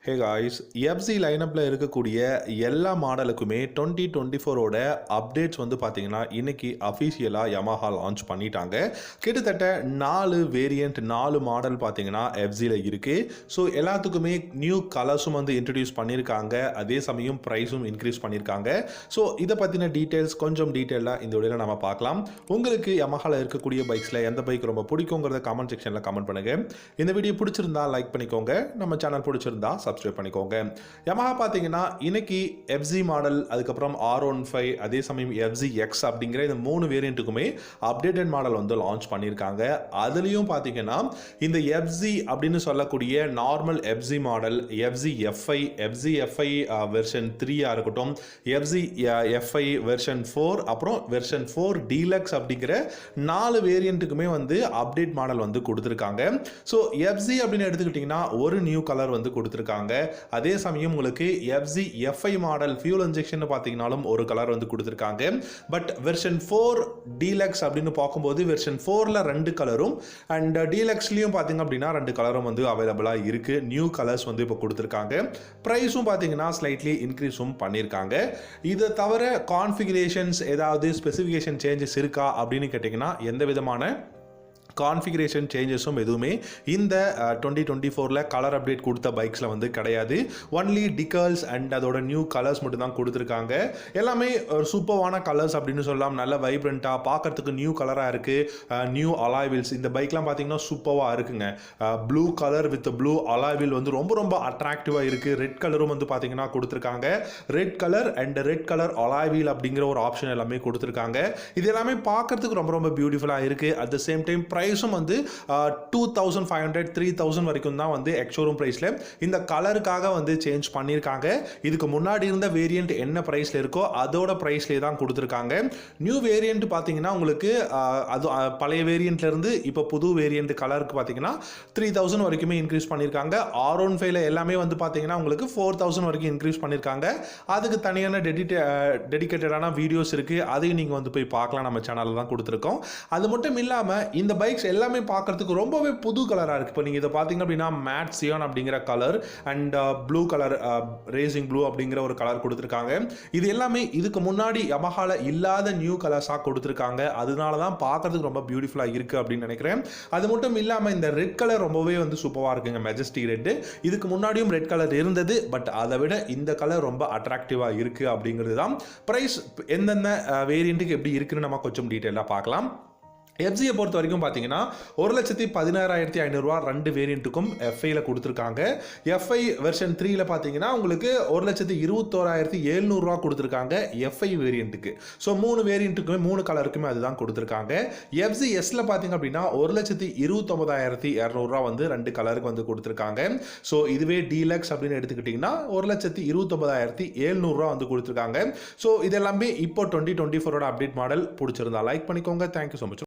Hey guys, FC லைனப்பில் இருக்கக்கூடிய எல்லா மாடலுக்குமே 2024ஓட updates வந்து பார்த்தீங்கன்னா இன்றைக்கி அஃபீஷியலாக யமஹா லான்ச் பண்ணிட்டாங்க. கிட்டத்தட்ட 4 வேரியண்ட் 4 மாடல் பார்த்தீங்கன்னா எஃப்சியில் இருக்குது. ஸோ எல்லாத்துக்குமே நியூ கலர்ஸும் வந்து இன்ட்ரடியூஸ் பண்ணியிருக்காங்க. அதே சமயம் ப்ரைஸும் இன்க்ரீஸ் பண்ணியிருக்காங்க. ஸோ இதை பற்றின டீட்டெயில்ஸ் கொஞ்சம் டீட்டெயிலாக இந்த வீடியோவில் நம்ம பார்க்கலாம். உங்களுக்கு யமஹாவில் இருக்கக்கூடிய பைக்ஸில் எந்த பைக் ரொம்ப பிடிக்குங்கிறத கமெண்ட் செக்ஷனில் கமெண்ட் பண்ணுங்கள். இந்த வீடியோ பிடிச்சிருந்தா லைக் பண்ணிக்கோங்க. நம்ம சேனல் பிடிச்சிருந்தா சப்ஸ்கிரைப் பண்ணிக்கோங்க. யமஹா பார்த்தீங்கன்னா இன்னைக்கு எஃப்சி மாடல், அதுக்கப்புறம் R15, அதே சமயம் எஃப்சி எக்ஸ் அப்படிங்கிற இந்த 3 வேரியண்ட்டுக்குமே அப்டேட்டட் மாடல் வந்து லான்ச் பண்ணியிருக்காங்க. அதுலேயும் பார்த்தீங்கன்னா இந்த எஃப்சி அப்படின்னு சொல்லக்கூடிய normal FC model, FC FI version 3 இருக்கட்டும், எஃப்சி எஃப்ஐ வெர்ஷன் 4, அப்புறம் வெர்ஷன் 4 டீலக்ஸ் அப்படிங்கிற 4 வேரியண்ட்டுக்குமே வந்து அப்டேட் மாடல் வந்து கொடுத்துருக்காங்க. ஸோ எஃப்சி அப்படின்னு எடுத்துக்கிட்டிங்கன்னா ஒரு நியூ கலர் வந்து கொடுத்துருக்காங்க. அதே சமயம் உங்களுக்கு FC FI model fuel injection பார்த்தீங்கன்னாலும் ஒரு கலர் வந்து கொடுத்துருக்காங்க. பட் வெர்ஷன் 4 டீலக்ஸ் அப்படின்னு பார்க்கும்போது வெர்ஷன் 4ல 2 கலரும் அண்ட் டீலக்ஸ்லையும் பார்த்தீங்க அப்படின்னா 2 கலரும் வந்து அவைலபிளாக இருக்குது. நியூ கலர்ஸ் வந்து இப்போ கொடுத்துருக்காங்க. ப்ரைஸும் பார்த்தீங்கன்னா ஸ்லைட்லி இன்க்ரீஸும் பண்ணியிருக்காங்க. இதை தவிர கான்ஃபிகரேஷன்ஸ் ஏதாவது ஸ்பெசிஃபிகேஷன் சேஞ்சஸ் இருக்கா அப்படின்னு கேட்டிங்கன்னா எந்த விதமான கான்ஃபிகரேஷன் சேஞ்சஸும் எதுவுமே இந்த 2024ல் கலர் அப்டேட் கொடுத்த பைக்ஸில் வந்து கிடையாது. ஒன்லி டிகல்ஸ் அண்ட் அதோட நியூ கலர்ஸ் மட்டும் தான் கொடுத்துருக்காங்க. எல்லாமே ஒரு சூப்பர்வான கலர்ஸ் அப்படின்னு சொல்லலாம். நல்ல வைப்ரண்ட்டாக பார்க்கறதுக்கு நியூ கலராக இருக்குது. நியூ அலாய் வீல்ஸ் இந்த பைக்லாம் பார்த்தீங்கன்னா சூப்பராக இருக்குங்க. Blue colour with blue alloy wheel வந்து ரொம்ப அட்ராக்டிவாக இருக்குது. ரெட் கலரும் வந்து பார்த்தீங்கன்னா கொடுத்துருக்காங்க. Red colour and red colour alloy wheel அப்படிங்கிற ஒரு ஆப்ஷன் எல்லாமே கொடுத்துருக்காங்க. இது எல்லாமே பார்க்கறதுக்கு ரொம்ப பியூட்டிஃபுல்லாக இருக்குது. அட் த சேம் டைம் ப்ரைஸும் வந்து 2500 3000 வரைக்கும் தான் வந்து எக்ஸ்ஷோரூம் ப்ரைஸில் இந்த கலருக்காக வந்து சேஞ்ச் பண்ணியிருக்காங்க. இதுக்கு முன்னாடி இருந்த வேரியண்ட் என்ன ப்ரைஸில் இருக்கோ அதோட ப்ரைஸ்லேயே தான் கொடுத்துருக்காங்க. நியூ வேரியண்ட் பார்த்தீங்கன்னா உங்களுக்கு அது பழைய வேரியண்ட்லேருந்து இப்போ புது வேரியண்ட் கலருக்கு பார்த்தீங்கன்னா 3000 வரைக்குமே இன்க்ரீஸ் பண்ணியிருக்காங்க. R15ல எல்லாமே வந்து பார்த்தீங்கன்னா உங்களுக்கு 4000 வரைக்கும் இன்க்ரீஸ் பண்ணியிருக்காங்க. அதுக்கு தனியான டெடிக்கேட்டடான வீடியோஸ் இருக்குது. அதையும் நீங்கள் வந்து போய் பார்க்கலாம். நம்ம சேனலில் தான் கொடுத்துருக்கோம். அது மட்டும் இல்லாமல் இந்த பைக்ஸ் எல்லாமே பார்க்கறதுக்கு ரொம்பவே புது கலராக இருக்குது. இப்போ நீங்கள் இதை பார்த்தீங்க அப்படின்னா மேட் சியான் அப்படிங்கிற colour and blue colour racing blue அப்படிங்கிற ஒரு கலர் கொடுத்துருக்காங்க. இது எல்லாமே இதுக்கு முன்னாடி யமஹால இல்லாத நியூ கலர்ஸாக கொடுத்துருக்காங்க. அதனால தான் பார்க்கறதுக்கு ரொம்ப பியூட்டிஃபுல்லாக இருக்குது அப்படின்னு நினைக்கிறேன். அது மட்டும் இல்லாமல் இந்த ரெட் கலர் ரொம்பவே வந்து சூப்பராக இருக்குங்க. மெஜஸ்டிக் ரெட்டு இதுக்கு முன்னாடியும் ரெட் கலர் இருந்தது. பட் அதை விட இந்த கலர் ரொம்ப அட்ராக்டிவாக இருக்குது அப்படிங்கிறது தான். ப்ரைஸ் எந்தெந்த வேரியண்ட்டுக்கு எப்படி இருக்குன்னு நம்ம கொஞ்சம் டீட்டெயிலாக பார்க்கலாம். எஃப்சியை பொறுத்த வரைக்கும் பார்த்தீங்கன்னா 1,16,500 2 வேரியண்ட்டுக்கும் எஃப்ஐயில் கொடுத்துருக்காங்க. எஃப்ஐ வெர்ஷன் 3ல பார்த்தீங்கன்னா உங்களுக்கு 1,21,700 கொடுத்துருக்காங்க எஃப்ஐ வேரியண்ட்டுக்கு. ஸோ 3 வேரியண்ட்டுக்குமே 3 கலருக்குமே அதுதான் கொடுத்துருக்காங்க. எஃப்சி எஸ்ல பார்த்தீங்க அப்படின்னா 1,29,200 வந்து 2 கலருக்கு வந்து கொடுத்துருக்காங்க. ஸோ இதுவே டீலக்ஸ் அப்படின்னு எடுத்துக்கிட்டிங்கன்னா 1,29,700 வந்து கொடுத்துருக்காங்க. ஸோ இதெல்லாமே இப்போ 2024ஓட அப்டேட் மாடல் பிடிச்சிருந்தா லைக் பண்ணிக்கோங்க. Thank you so much.